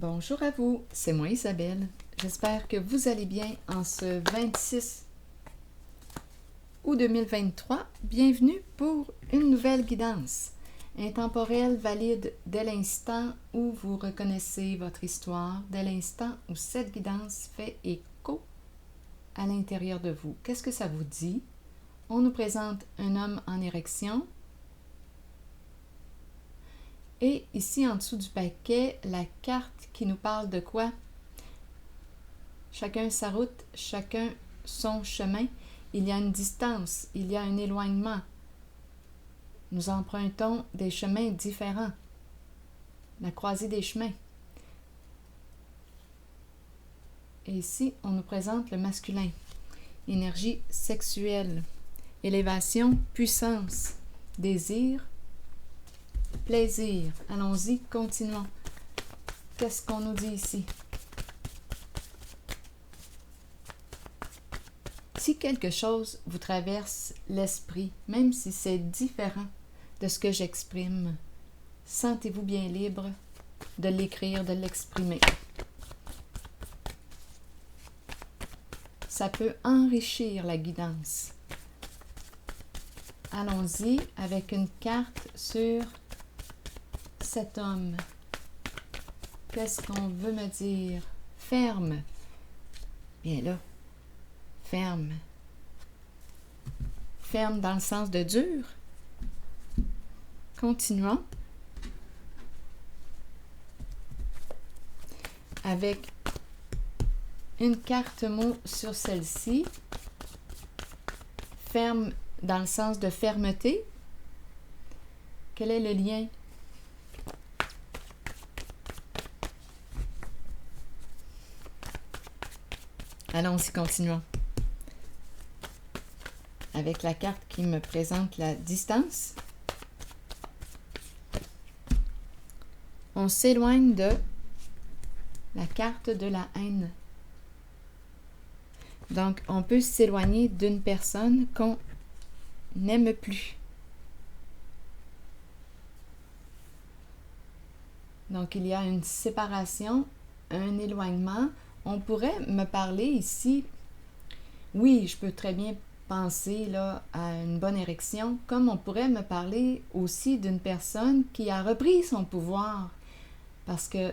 Bonjour à vous, c'est moi Isabelle. J'espère que vous allez bien en ce 26 août 2023. Bienvenue pour une nouvelle guidance intemporelle valide dès l'instant où vous reconnaissez votre histoire, dès l'instant où cette guidance fait écho à l'intérieur de vous. Qu'est-ce que ça vous dit? On nous présente un homme en érection. Et ici, en dessous du paquet, la carte qui nous parle de quoi? Chacun sa route, chacun son chemin. Il y a une distance, il y a un éloignement. Nous empruntons des chemins différents. La croisée des chemins. Et ici, on nous présente le masculin. Énergie sexuelle, élévation, puissance, désir, plaisir. Allons-y, continuons. Qu'est-ce qu'on nous dit ici? Si quelque chose vous traverse l'esprit, même si c'est différent de ce que j'exprime, sentez-vous bien libre de l'écrire, de l'exprimer. Ça peut enrichir la guidance. Allons-y avec une carte sur cet homme. Qu'est-ce qu'on veut me dire? Ferme. Bien là. Ferme. Ferme dans le sens de dur. Continuons. Avec une carte mot sur celle-ci. Ferme dans le sens de fermeté. Quel est le lien? Allons-y, continuons. Avec la carte qui me présente la distance. On s'éloigne de la carte de la haine. Donc, on peut s'éloigner d'une personne qu'on n'aime plus. Donc, il y a une séparation, un éloignement. On pourrait me parler ici, oui, je peux très bien penser là, à une bonne érection, comme on pourrait me parler aussi d'une personne qui a repris son pouvoir. Parce que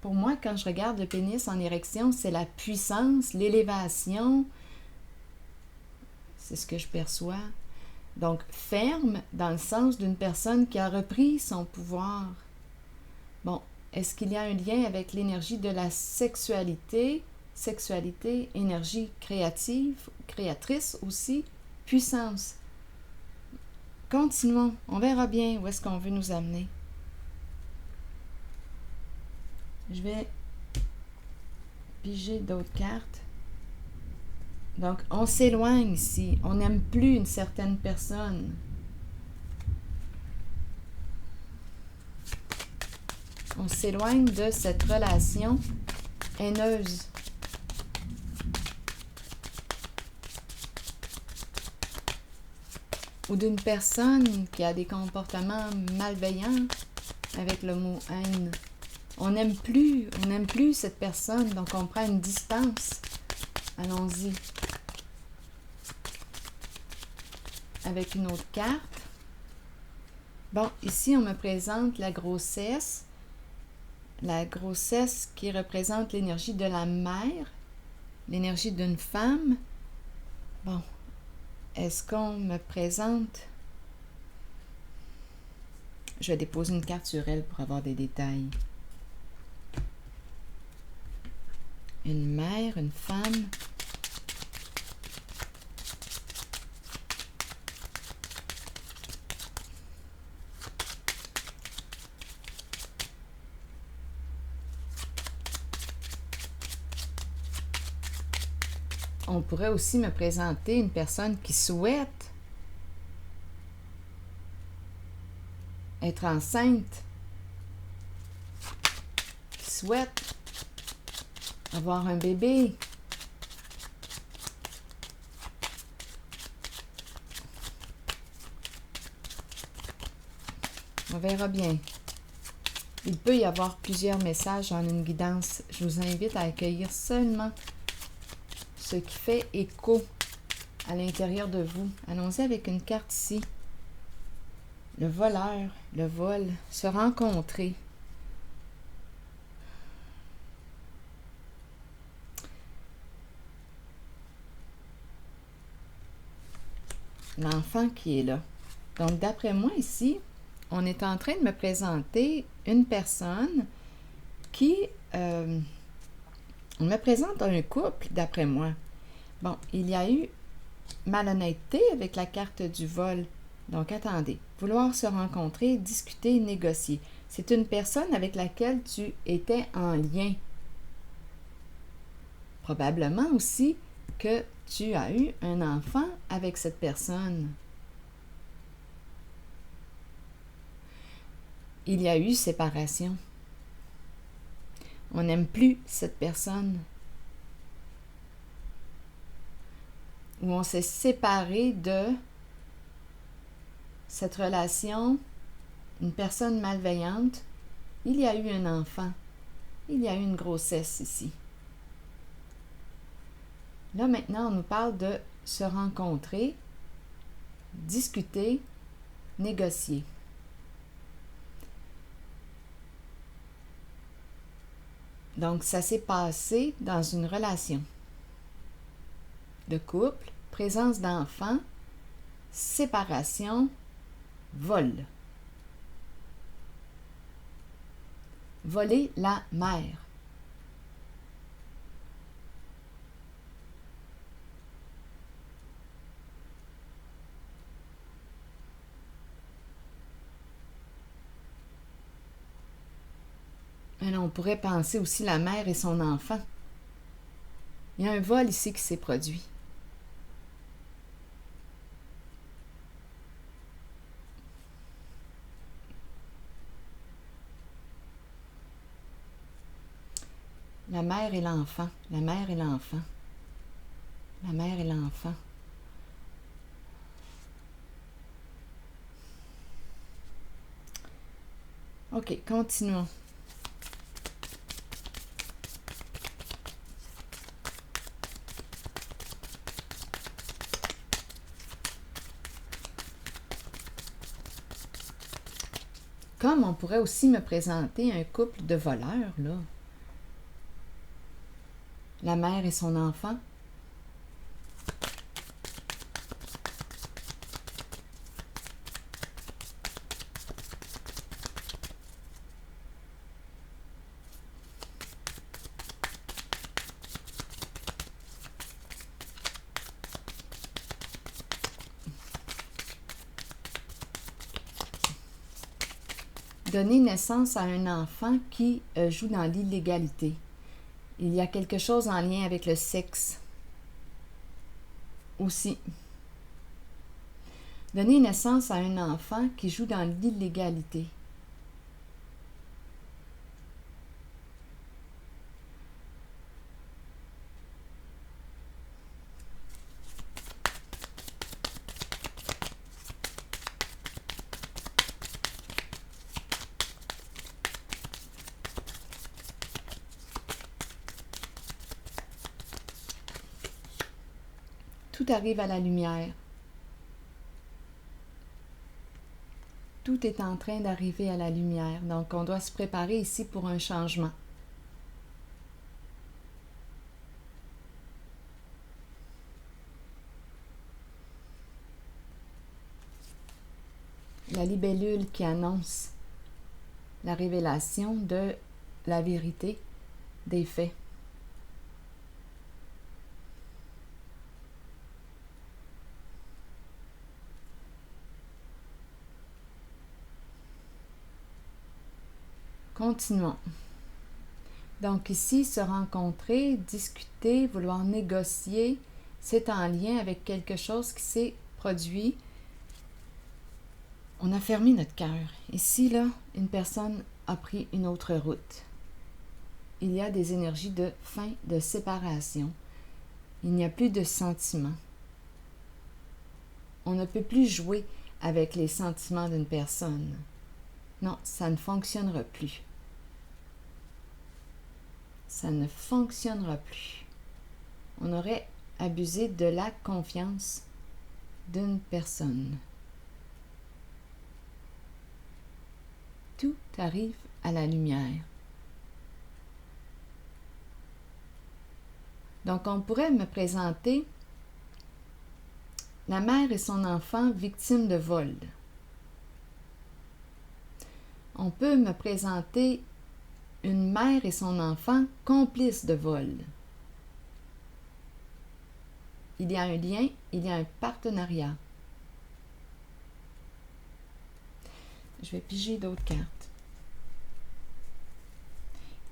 pour moi, quand je regarde le pénis en érection, c'est la puissance, l'élévation. C'est ce que je perçois. Donc, ferme dans le sens d'une personne qui a repris son pouvoir. Bon, est-ce qu'il y a un lien avec l'énergie de la sexualité? Sexualité, énergie créative, créatrice aussi, puissance. Continuons, on verra bien où est-ce qu'on veut nous amener. Je vais piger d'autres cartes. Donc, on s'éloigne ici. On n'aime plus une certaine personne. On s'éloigne de cette relation haineuse. Ou d'une personne qui a des comportements malveillants avec le mot haine. On n'aime plus cette personne, donc on prend une distance. Allons-y. Avec une autre carte. Bon, ici on me présente la grossesse. La grossesse qui représente l'énergie de la mère, l'énergie d'une femme. Bon, est-ce qu'on me présente... Je vais déposer une carte sur elle pour avoir des détails. Une mère, une femme. On pourrait aussi me présenter une personne qui souhaite être enceinte, qui souhaite avoir un bébé. On verra bien. Il peut y avoir plusieurs messages en une guidance. Je vous invite à accueillir seulement ce qui fait écho à l'intérieur de vous. Allons-y avec une carte ici. Le voleur, le vol, se rencontrer. L'enfant qui est là. Donc, d'après moi ici, on est en train de me présenter une personne qui... on me présente un couple, d'après moi. Bon, il y a eu malhonnêteté avec la carte du vol. Donc, attendez. Vouloir se rencontrer, discuter, négocier. C'est une personne avec laquelle tu étais en lien. Probablement aussi que tu as eu un enfant avec cette personne. Il y a eu séparation. On n'aime plus cette personne. Ou on s'est séparé de cette relation, une personne malveillante. Il y a eu un enfant. Il y a eu une grossesse ici. Là, maintenant, on nous parle de se rencontrer, discuter, négocier. Donc, ça s'est passé dans une relation de couple, présence d'enfants, séparation, vol. Voler la mère. On pourrait penser aussi la mère et son enfant. Il y a un vol ici qui s'est produit. La mère et l'enfant. La mère et l'enfant. La mère et l'enfant. OK, continuons. Comme on pourrait aussi me présenter un couple de voleurs, là. La mère et son enfant. Donner naissance à un enfant qui joue dans l'illégalité. Il y a quelque chose en lien avec le sexe aussi. Donner naissance à un enfant qui joue dans l'illégalité. Tout arrive à la lumière. Tout est en train d'arriver à la lumière. Donc, on doit se préparer ici pour un changement. La libellule qui annonce la révélation de la vérité des faits. Continuons. Donc ici, se rencontrer, discuter, vouloir négocier, c'est en lien avec quelque chose qui s'est produit. On a fermé notre cœur. Ici, là, une personne a pris une autre route. Il y a des énergies de fin, de séparation. Il n'y a plus de sentiments. On ne peut plus jouer avec les sentiments d'une personne. Non, ça ne fonctionnera plus. ça ne fonctionnera plus. On aurait abusé de la confiance d'une personne. Tout arrive à la lumière. Donc, on pourrait me présenter la mère et son enfant victimes de vol. On peut me présenter une mère et son enfant complices de vol. Il y a un lien, il y a un partenariat. Je vais piger d'autres cartes.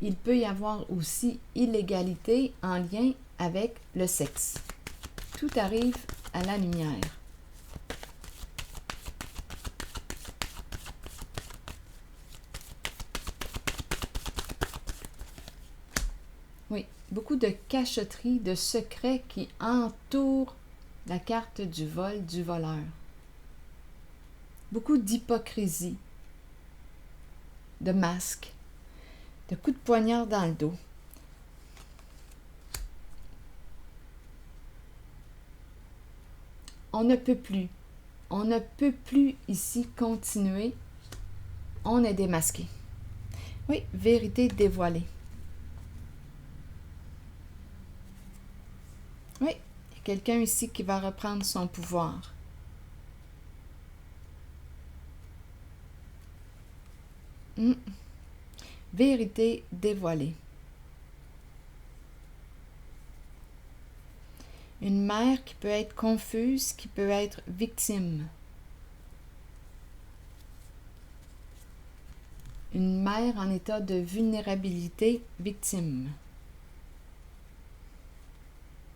Il peut y avoir aussi illégalité en lien avec le sexe. Tout arrive à la lumière. Oui, beaucoup de cachotterie, de secrets qui entourent la carte du vol, du voleur. Beaucoup d'hypocrisie, de masques, de coups de poignard dans le dos. On ne peut plus ici continuer. On est démasqué. Oui, vérité dévoilée. Oui, il y a quelqu'un ici qui va reprendre son pouvoir. Vérité dévoilée. Une mère qui peut être confuse, qui peut être victime. Une mère en état de vulnérabilité, victime.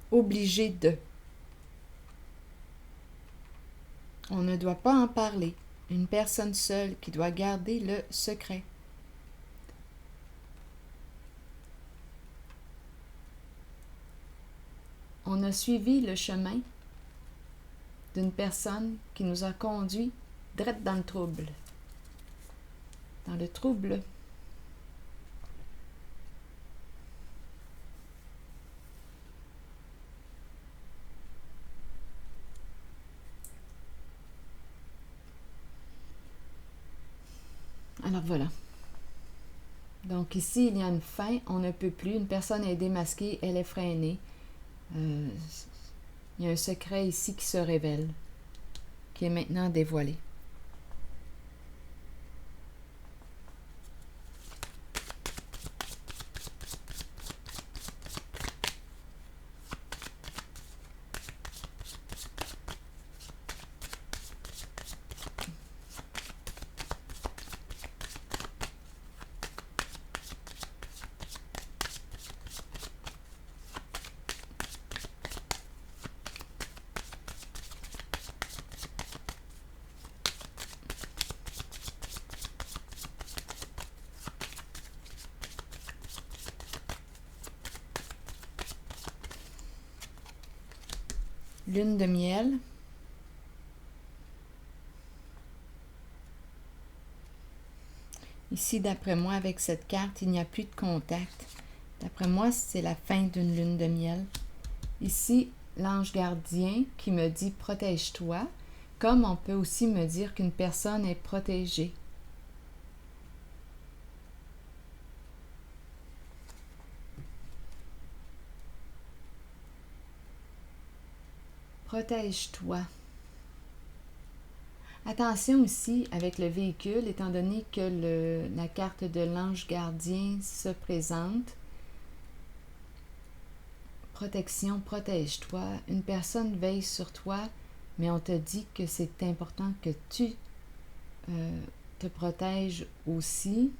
Obligée de. On ne doit pas en parler. Une personne seule qui doit garder le secret. On a suivi le chemin d'une personne qui nous a conduits direct dans le trouble. Dans le trouble. Alors voilà. Donc ici, il y a une fin, on ne peut plus. Une personne est démasquée, elle est freinée. Il y a un secret ici qui se révèle, qui est maintenant dévoilé. Lune de miel. Ici, d'après moi, avec cette carte, il n'y a plus de contact. D'après moi, c'est la fin d'une lune de miel. Ici, l'ange gardien qui me dit « protège-toi », comme on peut aussi me dire qu'une personne est protégée. Protège-toi. Attention aussi avec le véhicule, étant donné que la carte de l'ange gardien se présente. Protection, protège-toi. Une personne veille sur toi, mais on te dit que c'est important que tu te protèges aussi.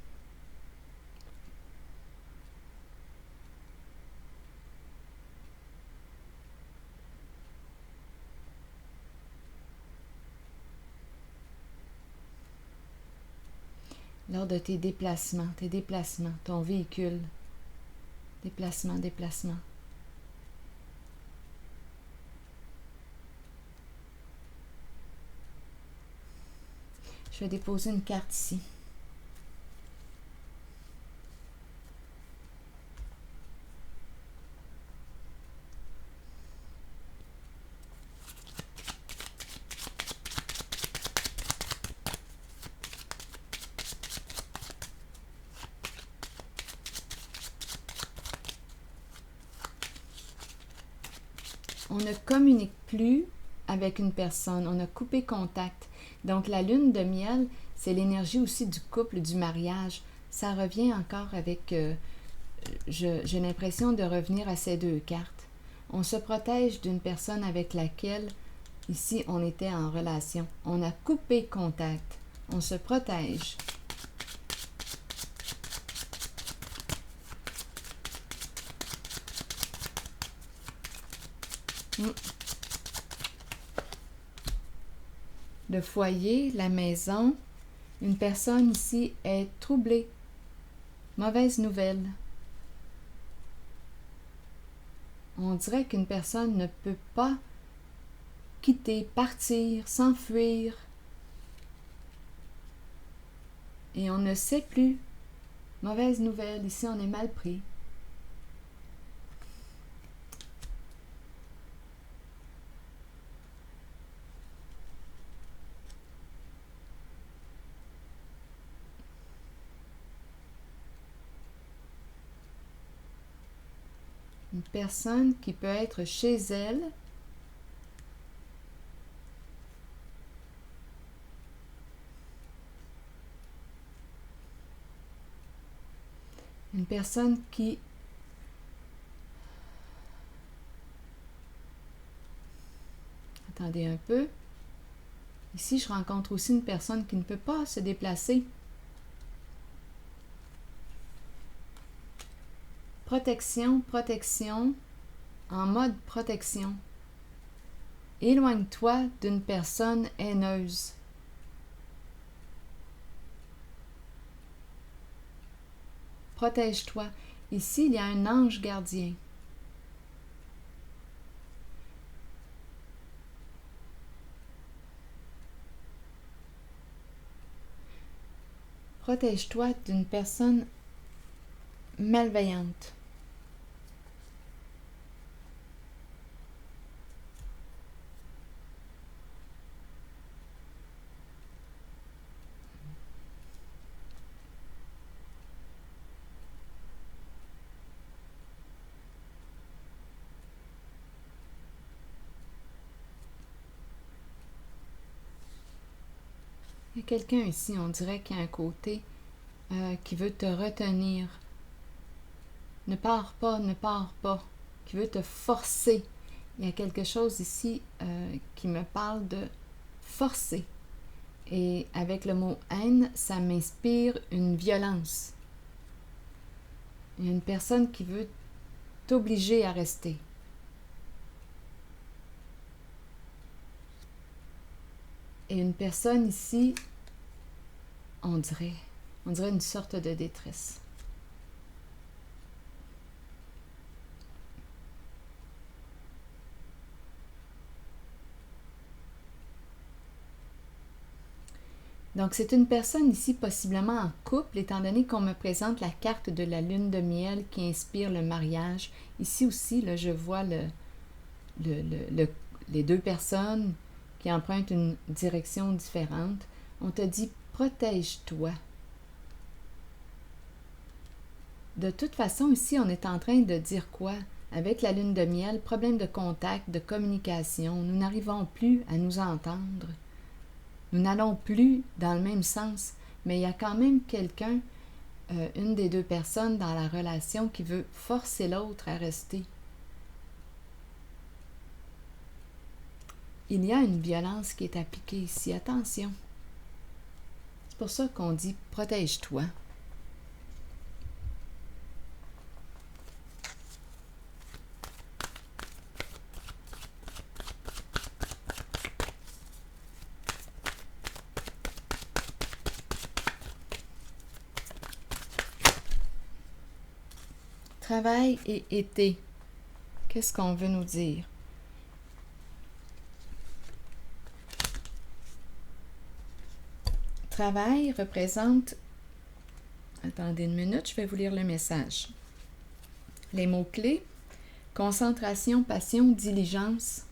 Lors de tes déplacements, ton véhicule. Déplacement. Je vais déposer une carte ici. on ne communique plus avec une personne, on a coupé contact. Donc la lune de miel, c'est l'énergie aussi du couple, du mariage. Ça revient encore avec, j'ai l'impression de revenir à ces deux cartes. On se protège d'une personne avec laquelle, ici, on était en relation. On a coupé contact. On se protège. Le foyer, la maison, une personne ici est troublée. Mauvaise nouvelle. On dirait qu'une personne ne peut pas quitter, partir, s'enfuir. Et on ne sait plus. Mauvaise nouvelle, ici on est mal pris. Une personne qui peut être chez elle, une personne qui attendez un peu. Ici, je rencontre aussi une personne qui ne peut pas se déplacer. Protection, protection, en mode protection. Éloigne-toi d'une personne haineuse. Protège-toi. Ici, il y a un ange gardien. Protège-toi d'une personne malveillante. Il y a quelqu'un ici, on dirait qu'il y a un côté qui veut te retenir. Ne pars pas, ne pars pas. Qui veut te forcer. Il y a quelque chose ici qui me parle de forcer. Et avec le mot haine, ça m'inspire une violence. Il y a une personne qui veut t'obliger à rester. Et une personne ici, on dirait une sorte de détresse. Donc, c'est une personne ici possiblement en couple, étant donné qu'on me présente la carte de la lune de miel qui inspire le mariage. Ici aussi, là, je vois les deux personnes qui empruntent une direction différente. On te dit « protège-toi ». De toute façon, ici, on est en train de dire quoi? Avec la lune de miel, problème de contact, de communication, nous n'arrivons plus à nous entendre. Nous n'allons plus dans le même sens, mais il y a quand même quelqu'un, une des deux personnes dans la relation qui veut forcer l'autre à rester. Il y a une violence qui est appliquée ici, attention. C'est pour ça qu'on dit « protège-toi ». Travail et été. Qu'est-ce qu'on veut nous dire? Travail représente... Attendez une minute, je vais vous lire le message. Les mots-clés: concentration, passion, diligence,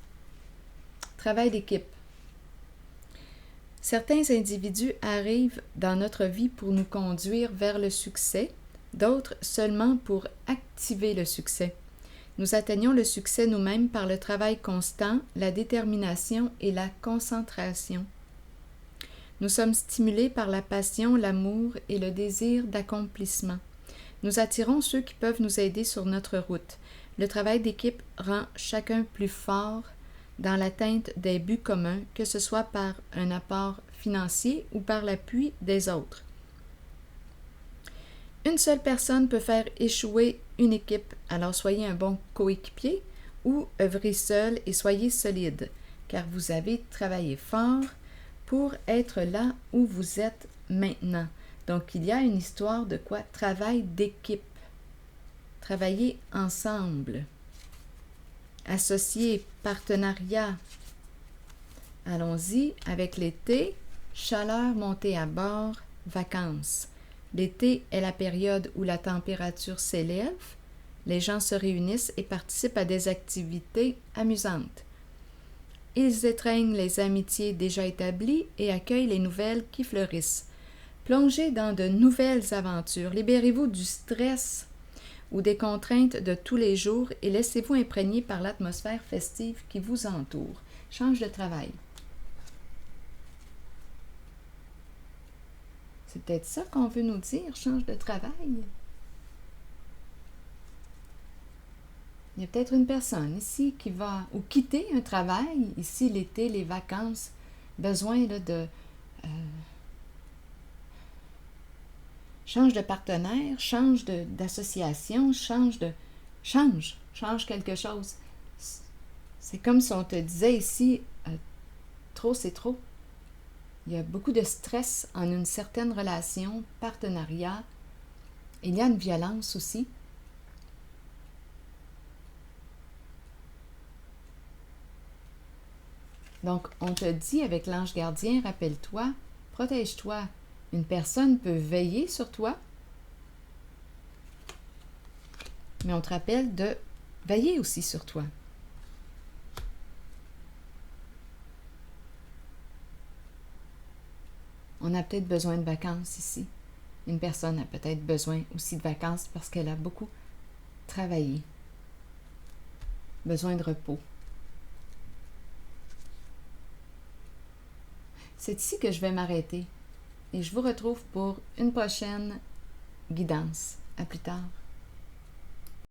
travail d'équipe. Certains individus arrivent dans notre vie pour nous conduire vers le succès, d'autres seulement pour activer le succès. Nous atteignons le succès nous-mêmes par le travail constant, la détermination et la concentration. Nous sommes stimulés par la passion, l'amour et le désir d'accomplissement. Nous attirons ceux qui peuvent nous aider sur notre route. Le travail d'équipe rend chacun plus fort dans l'atteinte des buts communs, que ce soit par un apport financier ou par l'appui des autres. Une seule personne peut faire échouer une équipe, alors soyez un bon coéquipier ou œuvrez seul et soyez solide, car vous avez travaillé fort pour être là où vous êtes maintenant. Donc, il y a une histoire de quoi? Travail d'équipe. Travailler ensemble. Associés, partenariat. Allons-y avec l'été. Chaleur montée à bord, vacances. L'été est la période où la température s'élève. Les gens se réunissent et participent à des activités amusantes. Ils étreignent les amitiés déjà établies et accueillent les nouvelles qui fleurissent. Plongez dans de nouvelles aventures, libérez-vous du stress ou des contraintes de tous les jours et laissez-vous imprégner par l'atmosphère festive qui vous entoure. Change de travail. C'est peut-être ça qu'on veut nous dire, change de travail. Il y a peut-être une personne ici qui va ou quitter un travail, ici l'été, les vacances, besoin là, de change de partenaire, change d'association, change quelque chose. C'est comme si on te disait ici, trop c'est trop. Il y a beaucoup de stress en une certaine relation, partenariat. Il y a une violence aussi. Donc, on te dit avec l'ange gardien, rappelle-toi, protège-toi. Une personne peut veiller sur toi, mais on te rappelle de veiller aussi sur toi. On a peut-être besoin de vacances ici. Une personne a peut-être besoin aussi de vacances parce qu'elle a beaucoup travaillé. Besoin de repos. C'est ici que je vais m'arrêter et je vous retrouve pour une prochaine guidance. À plus tard.